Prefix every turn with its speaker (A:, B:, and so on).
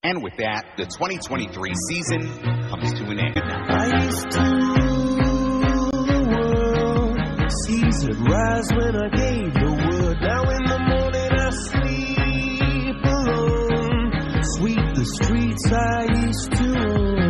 A: And with that, the 2023 season comes to an end.
B: I used to rule the world. Seas would rise when I gave the word. Now in the morning I sleep alone. Sweep the streets I used to own.